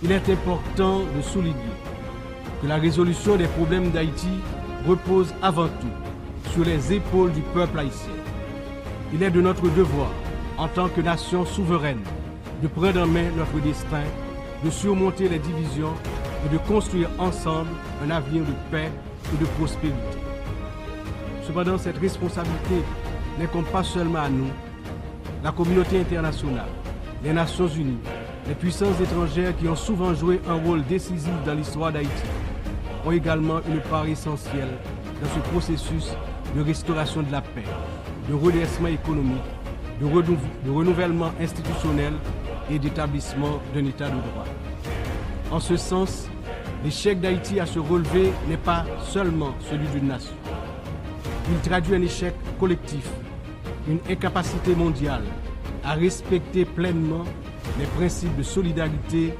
il est important de souligner que la résolution des problèmes d'Haïti repose avant tout sur les épaules du peuple haïtien. Il est de notre devoir, en tant que nation souveraine, de prendre en main notre destin, de surmonter les divisions et de construire ensemble un avenir de paix et de prospérité. Cependant, cette responsabilité n'incombe pas seulement à nous. La communauté internationale, les Nations Unies, les puissances étrangères qui ont souvent joué un rôle décisif dans l'histoire d'Haïti ont également une part essentielle dans ce processus de restauration de la paix, de redressement économique, de renouvellement institutionnel et d'établissement d'un État de droit. En ce sens, l'échec d'Haïti à se relever n'est pas seulement celui d'une nation. Il traduit un échec collectif, une incapacité mondiale à respecter pleinement les principes de solidarité